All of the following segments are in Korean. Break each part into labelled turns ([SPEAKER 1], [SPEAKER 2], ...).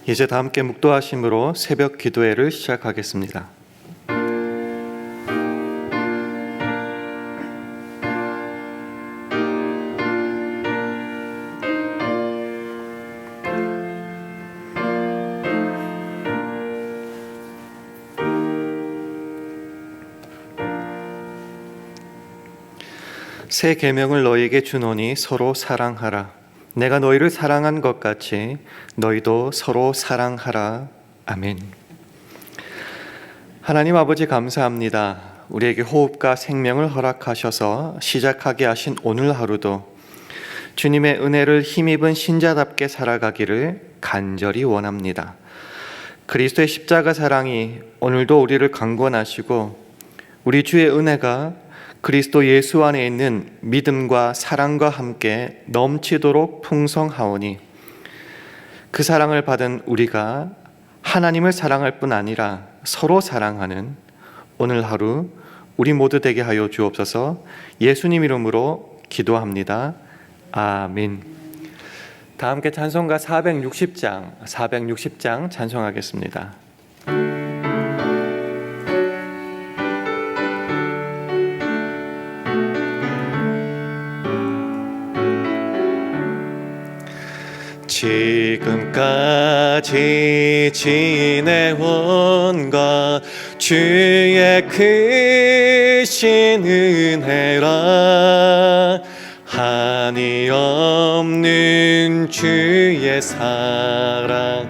[SPEAKER 1] 이제 다 함께 묵도하심으로 새벽 기도회를 시작하겠습니다. 새 계명을 너희에게 주노니 서로 사랑하라. 내가 너희를 사랑한 것 같이 너희도 서로 사랑하라. 아멘. 하나님 아버지 감사합니다. 우리에게 호흡과 생명을 허락하셔서 시작하게 하신 오늘 하루도 주님의 은혜를 힘입은 신자답게 살아가기를 간절히 원합니다. 그리스도의 십자가 사랑이 오늘도 우리를 강권하시고 우리 주의 은혜가 그리스도 예수 안에 있는 믿음과 사랑과 함께 넘치도록 풍성하오니 그 사랑을 받은 우리가 하나님을 사랑할 뿐 아니라 서로 사랑하는 오늘 하루 우리 모두 되게 하여 주옵소서. 예수님 이름으로 기도합니다. 아멘. 다 함께 찬송가 460장 찬송하겠습니다. 지금까지 지내온 것 주의 크신 은혜라. 한이 없는 주의 사랑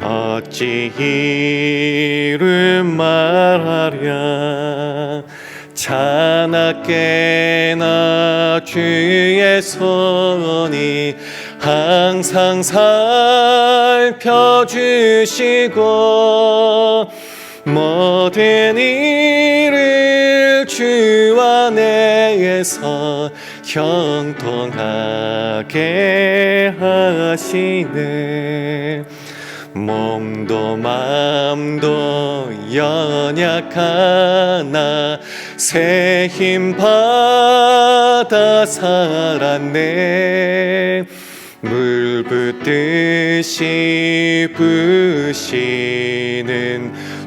[SPEAKER 1] 어찌 이루 말하랴. 자나깨나 주의 손이 항상 살펴주시고 모든 일을 주 안에서 형통하게 하시네. 몸도 맘도 연약하나 새 힘 받아 살았네. 물 붓듯이 부시는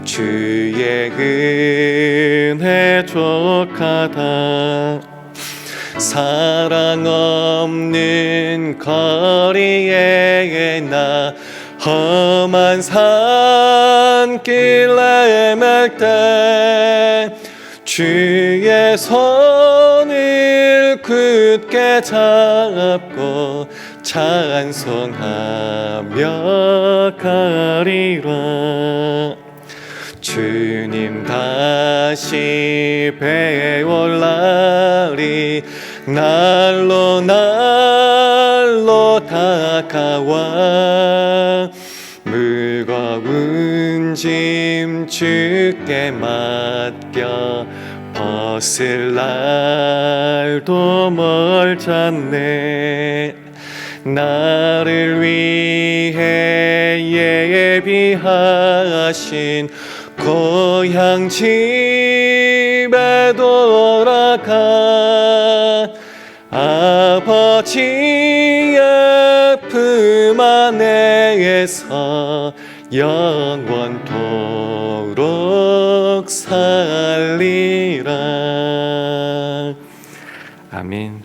[SPEAKER 1] 주의 은혜 족하다. 사랑 없는 거리에 나 험한 산길 헤맬 때 주의 손을 굳게 잡고 찬송하며 가리라. 주님 다시 배울 날이 날로 다가와. 무거운 짐 주께 맡겨 벗을 날도 멀잖네. 나를 위해 예비하신 고향 집에 돌아가 아버지의 품 안에서 영원토록 살리라. 아멘.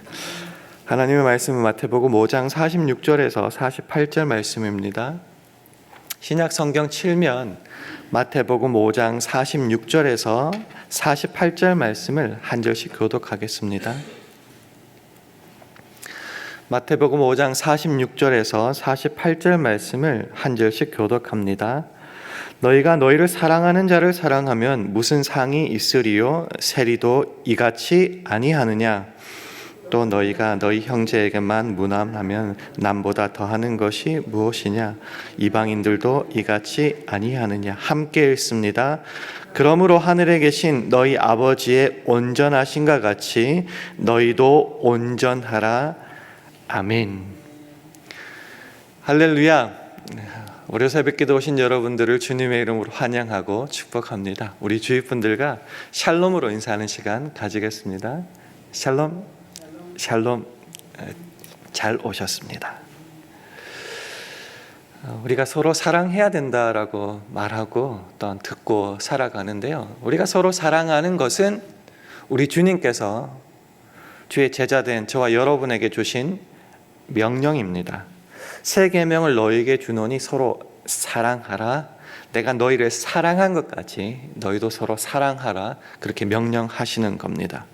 [SPEAKER 1] 하나님의 말씀은 마태복음 5장 46절에서 48절 말씀입니다. 신약 성경 7면 마태복음 5장 46절에서 48절 말씀을 한 절씩 교독하겠습니다. 마태복음 5장 46절에서 48절 말씀을 한 절씩 교독합니다. 너희가 너희를 사랑하는 자를 사랑하면 무슨 상이 있으리요? 세리도 이같이 아니하느냐? 또 너희가 너희 형제에게만 무난하면 남보다 더하는 것이 무엇이냐? 이방인들도 이같이 아니하느냐? 함께 읽습니다. 그러므로 하늘에 계신 너희 아버지의 온전하신가 같이 너희도 온전하라. 아멘. 할렐루야. 월요 새벽기도 오신 여러분들을 주님의 이름으로 환영하고 축복합니다. 우리 주위 분들과 샬롬으로 인사하는 시간 가지겠습니다. 샬롬, 샬롬. 잘 오셨습니다. 우리가 서로 사랑해야 된다라고 말하고 또한 듣고 살아가는데요. 우리가 서로 사랑하는 것은 우리 주님께서 주의 제자된 저와 여러분에게 주신 명령입니다. 새 계명을 너희에게 주노니 서로 사랑하라. 내가 너희를 사랑한 것 같이 너희도 서로 사랑하라. 그렇게 명령하시는 겁니다.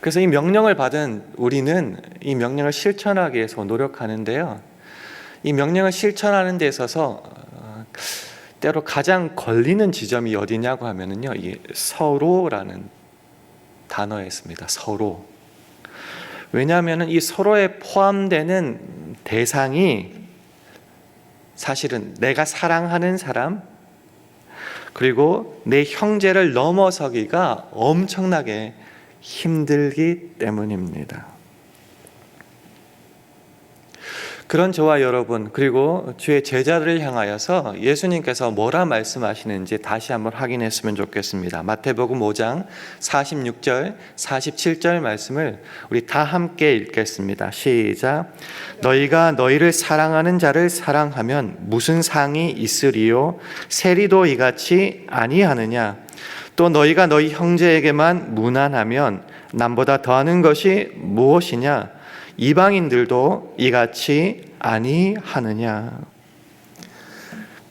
[SPEAKER 1] 그래서 이 명령을 받은 우리는 이 명령을 실천하기 위해서 노력하는데요. 이 명령을 실천하는 데 있어서 때로 가장 걸리는 지점이 어디냐고 하면은요, 이 서로라는 단어에 있습니다. 서로. 왜냐하면 이 서로에 포함되는 대상이 사실은 내가 사랑하는 사람, 그리고 내 형제를 넘어서기가 엄청나게 힘들기 때문입니다. 그런 저와 여러분, 그리고 주의 제자들을 향하여서 예수님께서 뭐라 말씀하시는지 다시 한번 확인했으면 좋겠습니다. 마태복음 5장 46절, 47절 말씀을 우리 다 함께 읽겠습니다. 시작. 너희가 너희를 사랑하는 자를 사랑하면 무슨 상이 있으리요? 세리도 이같이 아니하느냐? 또 너희가 너희 형제에게만 무난하면 남보다 더하는 것이 무엇이냐? 이방인들도 이같이 아니하느냐?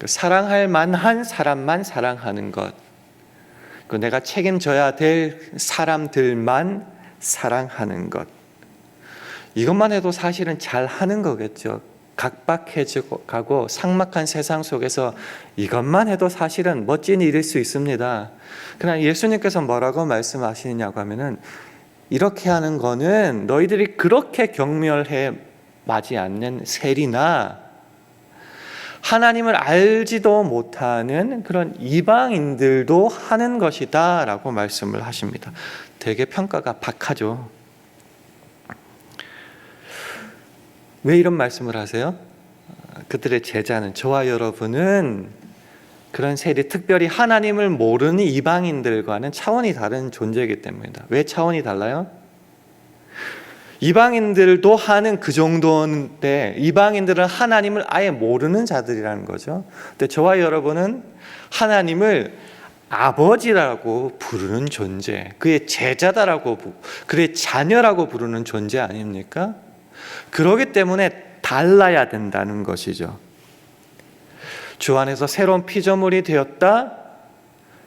[SPEAKER 1] 사랑할 만한 사람만 사랑하는 것, 내가 책임져야 될 사람들만 사랑하는 것, 이것만 해도 사실은 잘하는 거겠죠. 각박해지고 가고 삭막한 세상 속에서 이것만 해도 사실은 멋진 일일 수 있습니다. 그러나 예수님께서 뭐라고 말씀하시느냐고 하면은, 이렇게 하는 거는 너희들이 그렇게 경멸해 마지 않는 세리나 하나님을 알지도 못하는 그런 이방인들도 하는 것이다 라고 말씀을 하십니다. 되게 평가가 박하죠. 왜 이런 말씀을 하세요? 그들의 제자는, 저와 여러분은 그런 세리, 특별히 하나님을 모르는 이방인들과는 차원이 다른 존재이기 때문입니다. 왜 차원이 달라요? 이방인들도 하는 그 정도인데 이방인들은 하나님을 아예 모르는 자들이라는 거죠. 근데 저와 여러분은 하나님을 아버지라고 부르는 존재, 그의 제자다라고, 그의 자녀라고 부르는 존재 아닙니까? 그렇기 때문에 달라야 된다는 것이죠. 주 안에서 새로운 피조물이 되었다?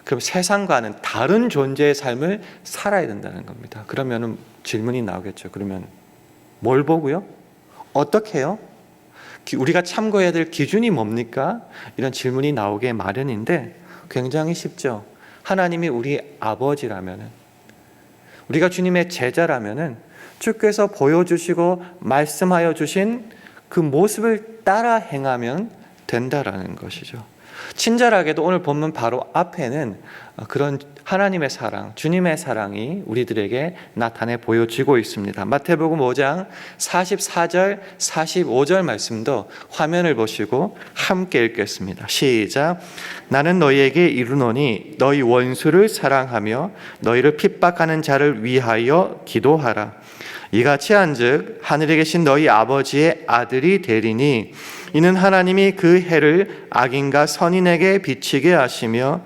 [SPEAKER 1] 그럼 세상과는 다른 존재의 삶을 살아야 된다는 겁니다. 그러면 질문이 나오겠죠. 그러면 뭘 보고요? 어떻게 해요? 우리가 참고해야 될 기준이 뭡니까? 이런 질문이 나오게 마련인데 굉장히 쉽죠. 하나님이 우리 아버지라면, 우리가 주님의 제자라면 주께서 보여주시고 말씀하여 주신 그 모습을 따라 행하면 된다라는 것이죠. 친절하게도 오늘 본문 바로 앞에는 그런 하나님의 사랑, 주님의 사랑이 우리들에게 나타내 보여지고 있습니다. 마태복음 5장 44절, 45절 말씀도 화면을 보시고 함께 읽겠습니다. 시작. 나는 너희에게 이르노니 너희 원수를 사랑하며 너희를 핍박하는 자를 위하여 기도하라. 이같이 한즉 하늘에 계신 너희 아버지의 아들이 되리니 이는 하나님이 그 해를 악인과 선인에게 비치게 하시며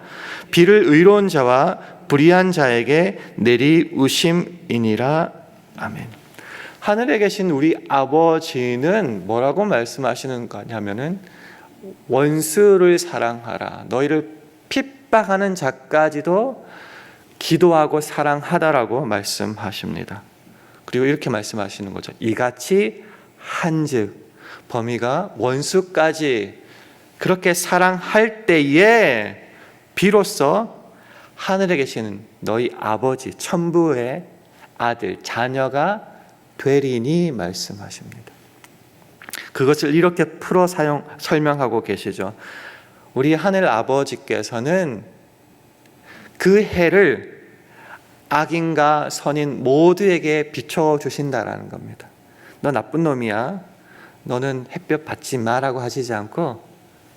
[SPEAKER 1] 비를 의로운 자와 불의한 자에게 내리우심이니라. 아멘. 하늘에 계신 우리 아버지는 뭐라고 말씀하시는 거냐면은 원수를 사랑하라. 너희를 핍박하는 자까지도 기도하고 사랑하다라고 말씀하십니다. 그리고 이렇게 말씀하시는 거죠. 이같이 한즉, 범위가 원수까지 그렇게 사랑할 때에 비로소 하늘에 계시는 너희 아버지, 천부의 아들, 자녀가 되리니 말씀하십니다. 그것을 이렇게 풀어 설명하고 계시죠. 우리 하늘 아버지께서는 그 해를 악인과 선인 모두에게 비춰주신다라는 겁니다. 너 나쁜 놈이야, 너는 햇볕 받지 마라고 하시지 않고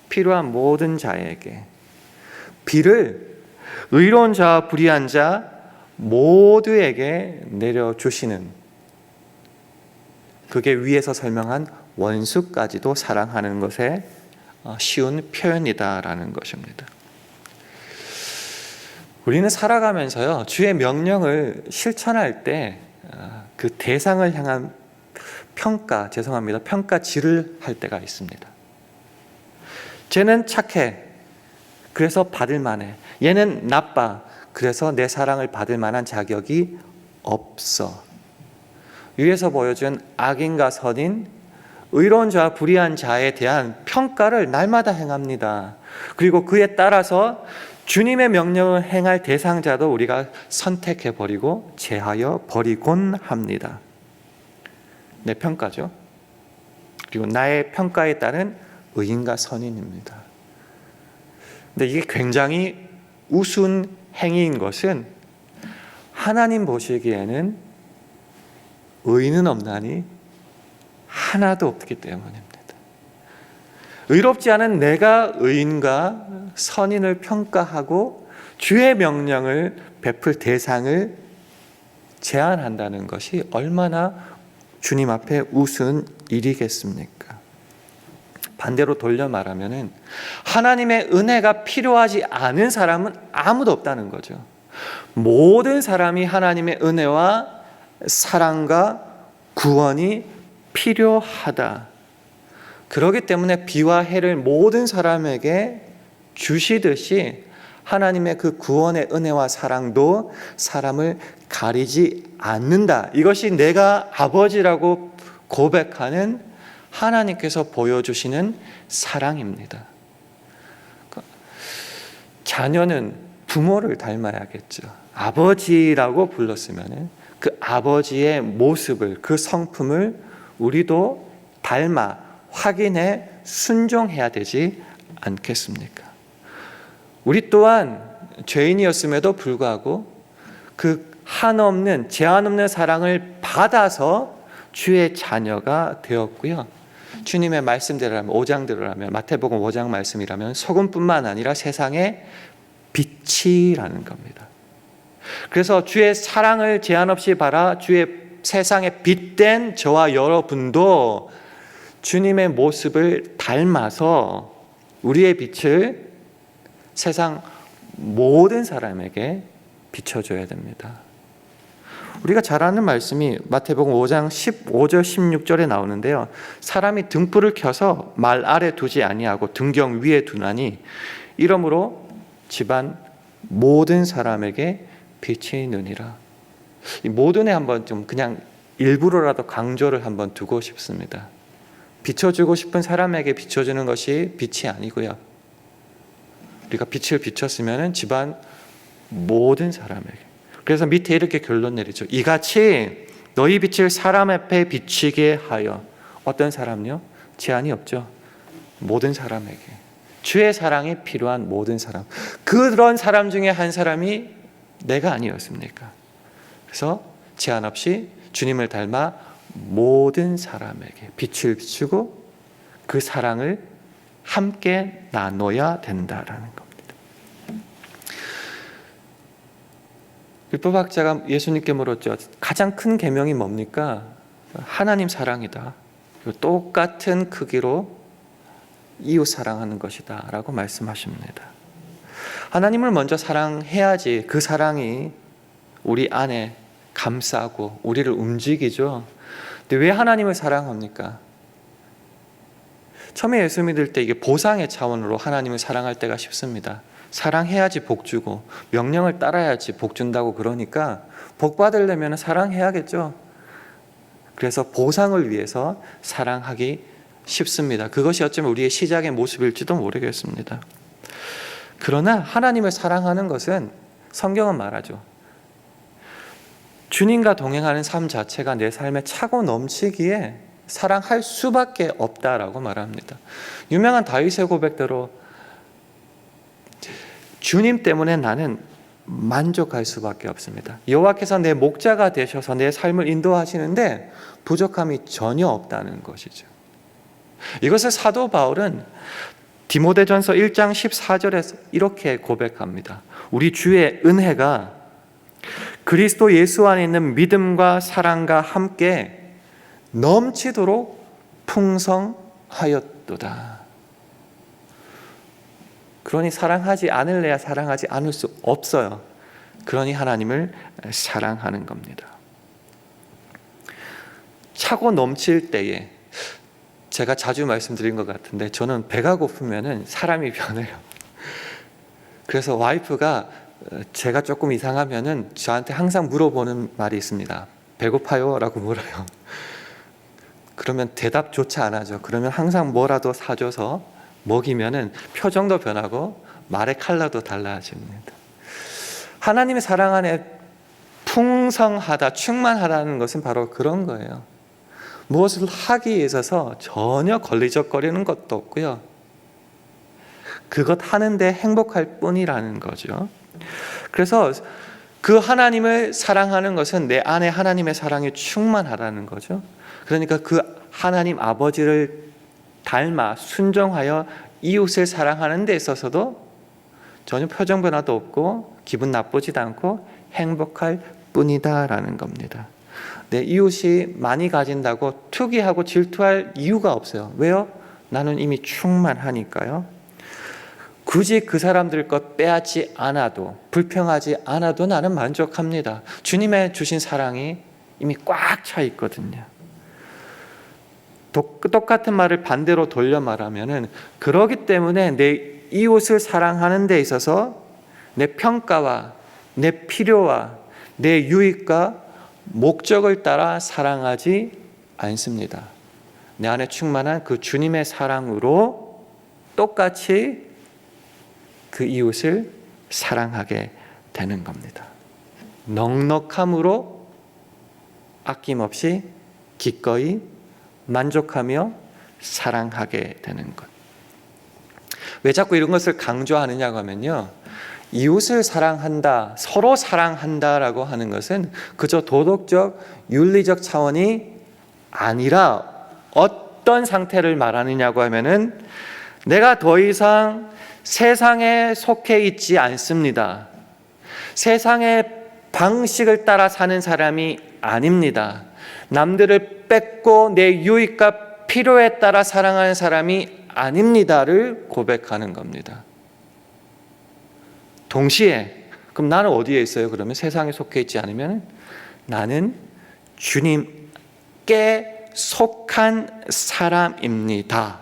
[SPEAKER 1] 필요한 모든 자에게 비를 의로운 자와 불의한 자 모두에게 내려주시는, 그게 위에서 설명한 원수까지도 사랑하는 것에 쉬운 표현이다라는 것입니다. 우리는 살아가면서요, 주의 명령을 실천할 때 그 대상을 향한 평가질을 할 때가 있습니다. 쟤는 착해, 그래서 받을 만해. 얘는 나빠, 그래서 내 사랑을 받을 만한 자격이 없어. 위에서 보여준 악인과 선인, 의로운 자와 불의한 자에 대한 평가를 날마다 행합니다. 그리고 그에 따라서 주님의 명령을 행할 대상자도 우리가 선택해버리고 제하여 버리곤 합니다. 내 평가죠. 그리고 나의 평가에 따른 의인과 선인입니다. 근데 이게 굉장히 우스운 행위인 것은 하나님 보시기에는 의인은 없나니 하나도 없기 때문입니다. 의롭지 않은 내가 의인과 선인을 평가하고 주의 명령을 베풀 대상을 제한한다는 것이 얼마나 주님 앞에 우스운 일이겠습니까? 반대로 돌려 말하면은 하나님의 은혜가 필요하지 않은 사람은 아무도 없다는 거죠. 모든 사람이 하나님의 은혜와 사랑과 구원이 필요하다. 그렇기 때문에 비와 해를 모든 사람에게 주시듯이 하나님의 그 구원의 은혜와 사랑도 사람을 가리지 않는다. 이것이 내가 아버지라고 고백하는 하나님께서 보여주시는 사랑입니다. 자녀는 부모를 닮아야겠죠. 아버지라고 불렀으면 그 아버지의 모습을, 그 성품을 우리도 닮아 확인해 순종해야 되지 않겠습니까? 우리 또한 죄인이었음에도 불구하고 그 한없는 제한 없는 사랑을 받아서 주의 자녀가 되었고요. 주님의 말씀대로라면 5장대로라면 마태복음 5장 말씀이라면 소금뿐만 아니라 세상의 빛이라는 겁니다. 그래서 주의 사랑을 제한 없이 받아 주의 세상에 빛된 저와 여러분도 주님의 모습을 닮아서 우리의 빛을 세상 모든 사람에게 비춰줘야 됩니다. 우리가 잘 아는 말씀이 마태복음 5장 15절 16절에 나오는데요. 사람이 등불을 켜서 말 아래 두지 아니하고 등경 위에 두나니 이러므로 집안 모든 사람에게 빛이 느니라. 이 모든에 한번 좀 그냥 일부러라도 강조를 한번 두고 싶습니다. 비춰주고 싶은 사람에게 비춰주는 것이 빛이 아니고요. 우리가 빛을 비췄으면 집안 모든 사람에게. 그래서 밑에 이렇게 결론 내리죠. 이같이 너희 빛을 사람 앞에 비치게 하여. 어떤 사람요? 제한이 없죠. 모든 사람에게. 주의 사랑이 필요한 모든 사람. 그런 사람 중에 한 사람이 내가 아니었습니까? 그래서 제한 없이 주님을 닮아 모든 사람에게 빛을 비추고 그 사랑을 함께 나눠야 된다라는 겁니다. 율법학자가 예수님께 물었죠. 가장 큰 계명이 뭡니까? 하나님 사랑이다. 똑같은 크기로 이웃 사랑하는 것이다 라고 말씀하십니다. 하나님을 먼저 사랑해야지 그 사랑이 우리 안에 감싸고 우리를 움직이죠. 근데 왜 하나님을 사랑합니까? 처음에 예수 믿을 때 이게 보상의 차원으로 하나님을 사랑할 때가 쉽습니다. 사랑해야지 복 주고 명령을 따라야지 복 준다고 그러니까 복 받으려면 사랑해야겠죠. 그래서 보상을 위해서 사랑하기 쉽습니다. 그것이 어쩌면 우리의 시작의 모습일지도 모르겠습니다. 그러나 하나님을 사랑하는 것은 성경은 말하죠. 주님과 동행하는 삶 자체가 내 삶에 차고 넘치기에 사랑할 수밖에 없다라고 말합니다. 유명한 다윗의 고백대로 주님 때문에 나는 만족할 수밖에 없습니다. 여호와께서 내 목자가 되셔서 내 삶을 인도하시는데 부족함이 전혀 없다는 것이죠. 이것을 사도 바울은 디모데전서 1장 14절에서 이렇게 고백합니다. 우리 주의 은혜가 그리스도 예수 안에 있는 믿음과 사랑과 함께 넘치도록 풍성하였도다. 그러니 사랑하지 않을래야 사랑하지 않을 수 없어요. 그러니 하나님을 사랑하는 겁니다. 차고 넘칠 때에, 제가 자주 말씀드린 것 같은데 저는 배가 고프면은 사람이 변해요. 그래서 와이프가 제가 조금 이상하면은 저한테 항상 물어보는 말이 있습니다. 배고파요? 라고 물어요. 그러면 대답조차 안 하죠. 그러면 항상 뭐라도 사줘서 먹이면은 표정도 변하고 말의 컬러도 달라집니다. 하나님의 사랑 안에 풍성하다, 충만하다는 것은 바로 그런 거예요. 무엇을 하기에 있어서 전혀 걸리적거리는 것도 없고요. 그것 하는데 행복할 뿐이라는 거죠. 그래서 그 하나님을 사랑하는 것은 내 안에 하나님의 사랑이 충만하다는 거죠. 그러니까 그 하나님 아버지를 닮아 순종하여 이웃을 사랑하는 데 있어서도 전혀 표정 변화도 없고 기분 나쁘지도 않고 행복할 뿐이다라는 겁니다. 내 이웃이 많이 가진다고 투기하고 질투할 이유가 없어요. 왜요? 나는 이미 충만하니까요. 굳이 그 사람들 것 빼앗지 않아도, 불평하지 않아도 나는 만족합니다. 주님의 주신 사랑이 이미 꽉 차 있거든요. 똑같은 말을 반대로 돌려 말하면은, 그러기 때문에 내 이웃을 사랑하는 데 있어서 내 평가와 내 필요와 내 유익과 목적을 따라 사랑하지 않습니다. 내 안에 충만한 그 주님의 사랑으로 똑같이 그 이웃을 사랑하게 되는 겁니다. 넉넉함으로 아낌없이 기꺼이 만족하며 사랑하게 되는 것. 왜 자꾸 이런 것을 강조하느냐고 하면요, 이웃을 사랑한다, 서로 사랑한다라고 하는 것은 그저 도덕적, 윤리적 차원이 아니라 어떤 상태를 말하느냐고 하면은 내가 더 이상 세상에 속해 있지 않습니다. 세상의 방식을 따라 사는 사람이 아닙니다. 남들을 뺏고 내 유익과 필요에 따라 사랑하는 사람이 아닙니다를 고백하는 겁니다. 동시에 그럼 나는 어디에 있어요? 그러면 세상에 속해 있지 않으면 나는 주님께 속한 사람입니다.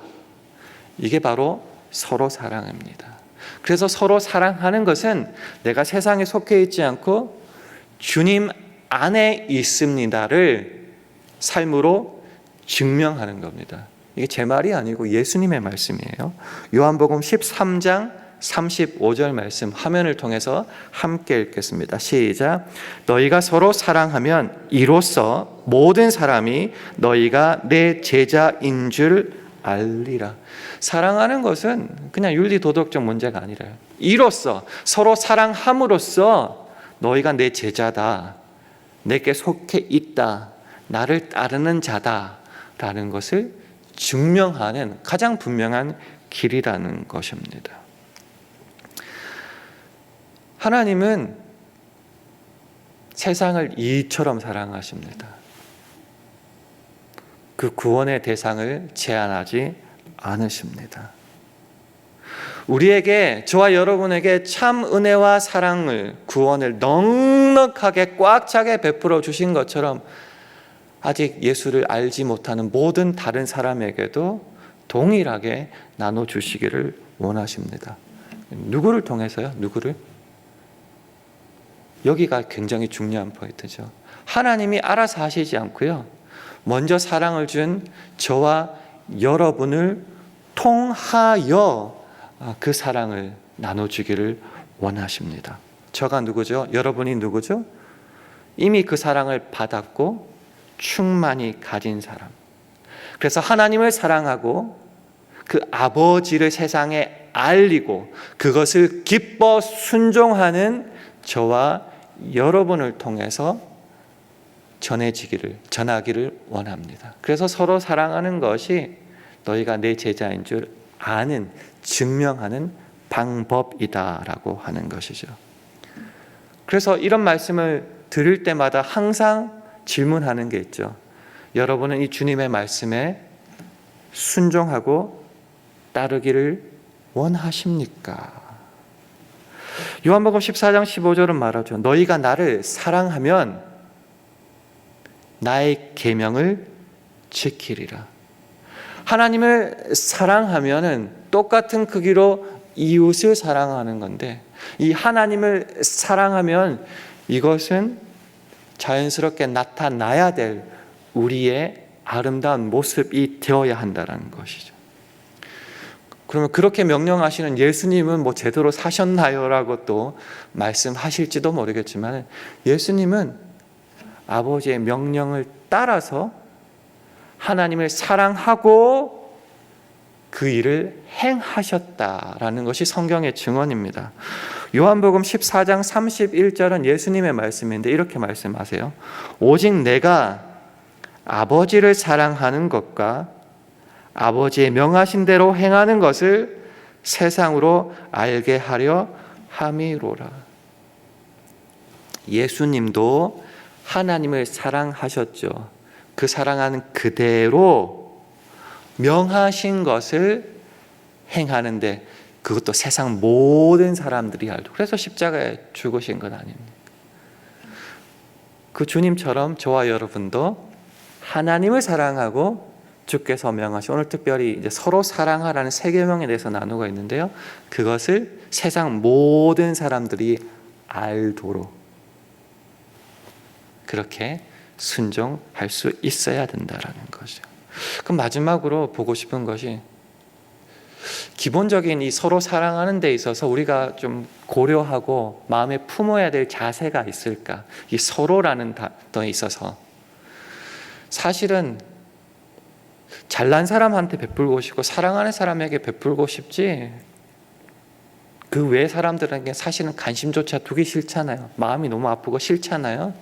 [SPEAKER 1] 이게 바로 서로 사랑입니다. 그래서 서로 사랑하는 것은 내가 세상에 속해 있지 않고 주님 안에 있습니다를 삶으로 증명하는 겁니다. 이게 제 말이 아니고 예수님의 말씀이에요. 요한복음 13장 35절 말씀 화면을 통해서 함께 읽겠습니다. 시작. 너희가 서로 사랑하면 이로써 모든 사람이 너희가 내 제자인 줄 알리라. 사랑하는 것은 그냥 윤리 도덕적 문제가 아니라 이로써 서로 사랑함으로써 너희가 내 제자다, 내게 속해 있다, 나를 따르는 자다라는 것을 증명하는 가장 분명한 길이라는 것입니다. 하나님은 세상을 이처럼 사랑하십니다. 그 구원의 대상을 제한하지 않으십니다. 우리에게, 저와 여러분에게 참 은혜와 사랑을, 구원을 넉넉하게 꽉 차게 베풀어 주신 것처럼 아직 예수를 알지 못하는 모든 다른 사람에게도 동일하게 나눠주시기를 원하십니다. 누구를 통해서요? 누구를? 여기가 굉장히 중요한 포인트죠. 하나님이 알아서 하시지 않고요, 먼저 사랑을 준 저와 여러분을 통하여 그 사랑을 나눠주기를 원하십니다. 저가 누구죠? 여러분이 누구죠? 이미 그 사랑을 받았고 충만히 가진 사람. 그래서 하나님을 사랑하고 그 아버지를 세상에 알리고 그것을 기뻐 순종하는 저와 여러분을 통해서 전하기를 원합니다. 그래서 서로 사랑하는 것이 너희가 내 제자인 줄 아는, 증명하는 방법이다라고 하는 것이죠. 그래서 이런 말씀을 들을 때마다 항상 질문하는 게 있죠. 여러분은 이 주님의 말씀에 순종하고 따르기를 원하십니까? 요한복음 14장 15절은 말하죠. 너희가 나를 사랑하면 나의 계명을 지키리라. 하나님을 사랑하면은 똑같은 크기로 이웃을 사랑하는 건데, 이 하나님을 사랑하면 이것은 자연스럽게 나타나야 될 우리의 아름다운 모습이 되어야 한다는 것이죠. 그러면 그렇게 명령하시는 예수님은 뭐 제대로 사셨나요? 라고 또 말씀하실지도 모르겠지만, 예수님은 아버지의 명령을 따라서 하나님을 사랑하고 그 일을 행하셨다라는 것이 성경의 증언입니다. 요한복음 14장 31절은 예수님의 말씀인데 이렇게 말씀하세요. 오직 내가 아버지를 사랑하는 것과 아버지의 명하신 대로 행하는 것을 세상으로 알게 하려 함이로라. 예수님도 하나님을 사랑하셨죠. 그 사랑하는 그대로 명하신 것을 행하는데, 그것도 세상 모든 사람들이 알죠. 그래서 십자가에 죽으신 것 아닙니까? 그 주님처럼 저와 여러분도 하나님을 사랑하고 주께서 명하신, 오늘 특별히 이제 서로 사랑하라는 세 계명에 대해서 나누고 있는데요, 그것을 세상 모든 사람들이 알도록 그렇게 순종할 수 있어야 된다라는 거죠. 그럼 마지막으로 보고 싶은 것이, 기본적인 이 서로 사랑하는 데 있어서 우리가 좀 고려하고 마음에 품어야 될 자세가 있을까? 이 서로라는 단어에 있어서 사실은 잘난 사람한테 베풀고 싶고 사랑하는 사람에게 베풀고 싶지, 그 외 사람들에게 사실은 관심조차 두기 싫잖아요. 마음이 너무 아프고 싫잖아요.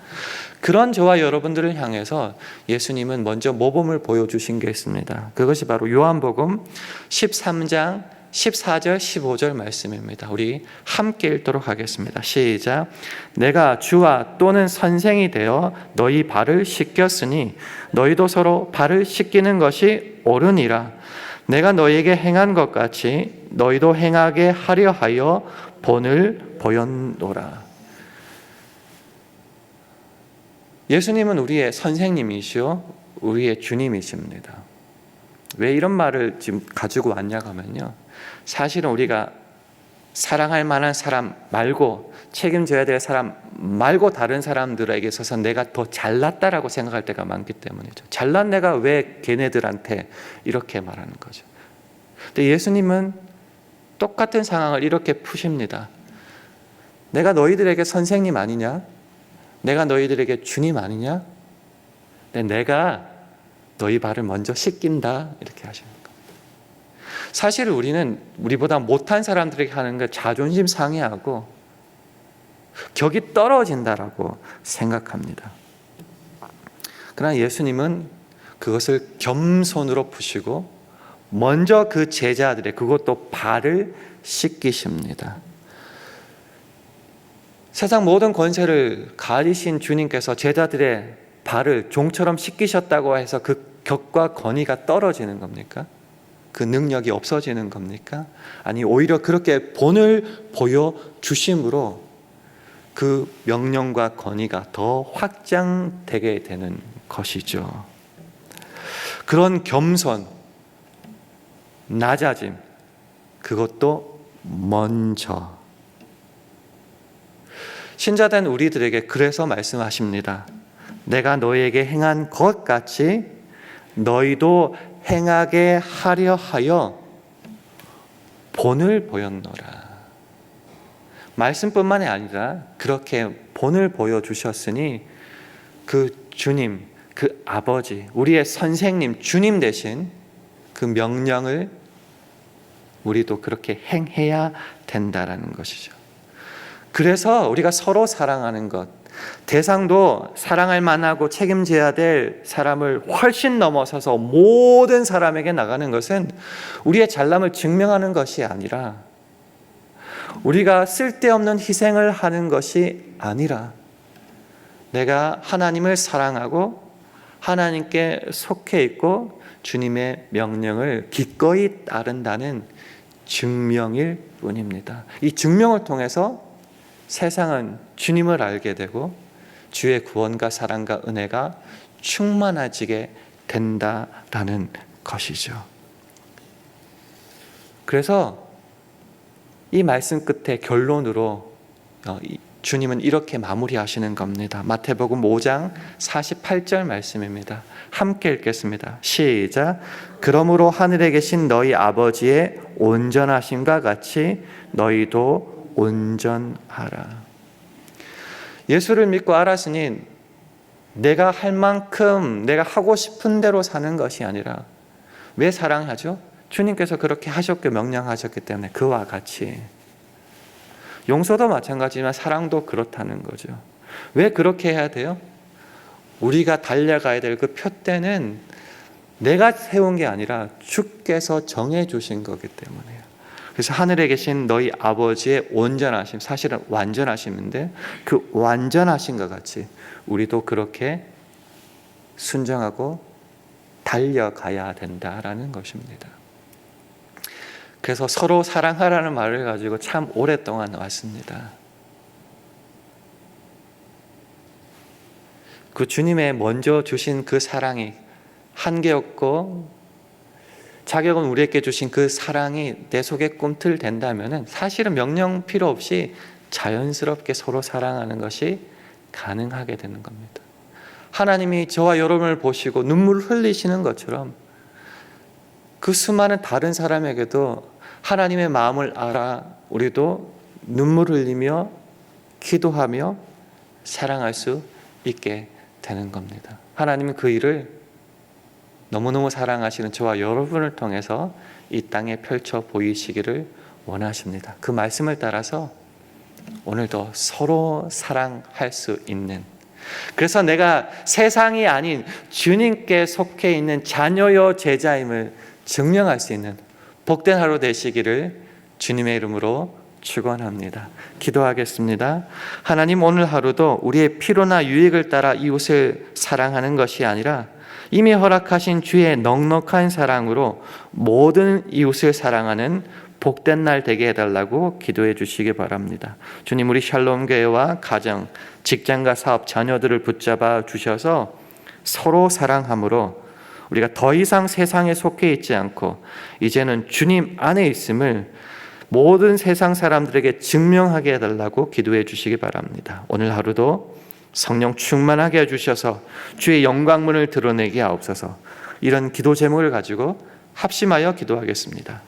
[SPEAKER 1] 그런 저와 여러분들을 향해서 예수님은 먼저 모범을 보여주신 게 있습니다. 그것이 바로 요한복음 13장 14절 15절 말씀입니다. 우리 함께 읽도록 하겠습니다. 시작. 내가 주와 또는 선생이 되어 너희 발을 씻겼으니 너희도 서로 발을 씻기는 것이 옳으니라. 내가 너희에게 행한 것 같이 너희도 행하게 하려 하여 본을 보였노라. 예수님은 우리의 선생님이시오, 우리의 주님이십니다. 왜 이런 말을 지금 가지고 왔냐고 하면요, 사실은 우리가 사랑할 만한 사람 말고, 책임져야 될 사람 말고 다른 사람들에게 있어서 내가 더 잘났다라고 생각할 때가 많기 때문이죠. 잘난 내가 왜 걔네들한테 이렇게 말하는 거죠. 근데 예수님은 똑같은 상황을 이렇게 푸십니다. 내가 너희들에게 선생님 아니냐? 내가 너희들에게 주님 아니냐? 근데 내가 너희 발을 먼저 씻긴다, 이렇게 하시는 겁니다. 사실 우리는 우리보다 못한 사람들에게 하는 게 자존심 상해하고 격이 떨어진다라고 생각합니다. 그러나 예수님은 그것을 겸손으로 푸시고 먼저 그 제자들의, 그것도 발을 씻기십니다. 세상 모든 권세를 가지신 주님께서 제자들의 발을 종처럼 씻기셨다고 해서 그 격과 권위가 떨어지는 겁니까? 그 능력이 없어지는 겁니까? 아니, 오히려 그렇게 본을 보여주심으로 그 명령과 권위가 더 확장되게 되는 것이죠. 그런 겸손, 낮아짐, 그것도 먼저. 신자된 우리들에게 그래서 말씀하십니다. 내가 너희에게 행한 것 같이 너희도 행하게 하려 하여 본을 보였노라. 말씀뿐만이 아니라 그렇게 본을 보여주셨으니 그 주님, 그 아버지, 우리의 선생님, 주님 되신 그 명령을 우리도 그렇게 행해야 된다라는 것이죠. 그래서 우리가 서로 사랑하는 것, 대상도 사랑할 만하고 책임져야 될 사람을 훨씬 넘어서서 모든 사람에게 나가는 것은 우리의 잘남을 증명하는 것이 아니라, 우리가 쓸데없는 희생을 하는 것이 아니라, 내가 하나님을 사랑하고 하나님께 속해 있고 주님의 명령을 기꺼이 따른다는 증명일 뿐입니다. 이 증명을 통해서 세상은 주님을 알게 되고 주의 구원과 사랑과 은혜가 충만해지게 된다라는 것이죠. 그래서 이 말씀 끝에 결론으로 주님은 이렇게 마무리하시는 겁니다. 마태복음 5장 48절 말씀입니다. 함께 읽겠습니다. 시작. 그러므로 하늘에 계신 너희 아버지의 온전하심과 같이 너희도 온전하라. 예수를 믿고 알았으니 내가 할 만큼 내가 하고 싶은 대로 사는 것이 아니라, 왜 사랑하죠? 주님께서 그렇게 하셨고 명령하셨기 때문에 그와 같이. 용서도 마찬가지지만 사랑도 그렇다는 거죠. 왜 그렇게 해야 돼요? 우리가 달려가야 될 그 표대는 내가 세운 게 아니라 주께서 정해 주신 거기 때문에요. 그래서 하늘에 계신 너희 아버지의 온전하심, 사실은 완전하심인데 그 완전하심과 같이 우리도 그렇게 순종하고 달려가야 된다라는 것입니다. 그래서 서로 사랑하라는 말을 가지고 참 오랫동안 왔습니다. 그 주님의 먼저 주신 그 사랑이 한계였고 자격은 우리에게 주신 그 사랑이 내 속에 꿈틀댄다면 사실은 명령 필요 없이 자연스럽게 서로 사랑하는 것이 가능하게 되는 겁니다. 하나님이 저와 여러분을 보시고 눈물을 흘리시는 것처럼 그 수많은 다른 사람에게도 하나님의 마음을 알아 우리도 눈물 흘리며 기도하며 사랑할 수 있게 되는 겁니다. 하나님은 그 일을 너무너무 사랑하시는 저와 여러분을 통해서 이 땅에 펼쳐 보이시기를 원하십니다. 그 말씀을 따라서 오늘도 서로 사랑할 수 있는, 그래서 내가 세상이 아닌 주님께 속해 있는 자녀요 제자임을 증명할 수 있는 복된 하루 되시기를 주님의 이름으로 축원합니다. 기도하겠습니다. 하나님, 오늘 하루도 우리의 필요나 유익을 따라 이웃을 사랑하는 것이 아니라 이미 허락하신 주의 넉넉한 사랑으로 모든 이웃을 사랑하는 복된 날 되게 해달라고 기도해 주시기 바랍니다. 주님, 우리 샬롬교회와 가정, 직장과 사업, 자녀들을 붙잡아 주셔서 서로 사랑함으로 우리가 더 이상 세상에 속해 있지 않고 이제는 주님 안에 있음을 모든 세상 사람들에게 증명하게 해달라고 기도해 주시기 바랍니다. 오늘 하루도 성령 충만하게 해주셔서 주의 영광문을 드러내게 하옵소서. 이런 기도 제목을 가지고 합심하여 기도하겠습니다.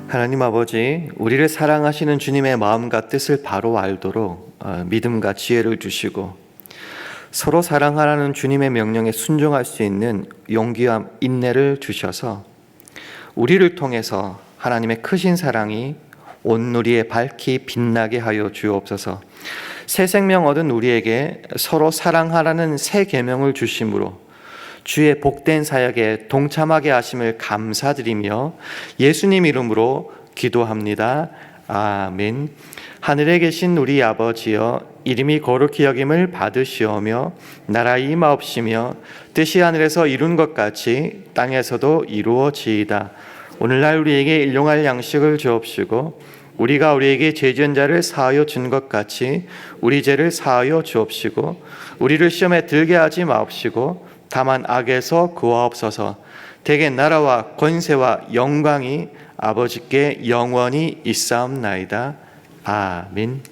[SPEAKER 1] 하나님 아버지, 우리를 사랑하시는 주님의 마음과 뜻을 바로 알도록 믿음과 지혜를 주시고 서로 사랑하라는 주님의 명령에 순종할 수 있는 용기와 인내를 주셔서 우리를 통해서 하나님의 크신 사랑이 온 누리에 밝히 빛나게 하여 주옵소서. 새 생명 얻은 우리에게 서로 사랑하라는 새 계명을 주심으로 주의 복된 사역에 동참하게 하심을 감사드리며 예수님 이름으로 기도합니다. 아멘. 하늘에 계신 우리 아버지여, 이름이 거룩히 여김을 받으시오며 나라 임하옵시며 뜻이 하늘에서 이룬 것 같이 땅에서도 이루어지이다. 오늘날 우리에게 일용할 양식을 주옵시고 우리가 우리에게 죄 지은 자를 사하여 준 것 같이 우리 죄를 사하여 주옵시고 우리를 시험에 들게 하지 마옵시고 다만 악에서 구하옵소서. 대개 나라와 권세와 영광이 아버지께 영원히 있사옵나이다. 아멘.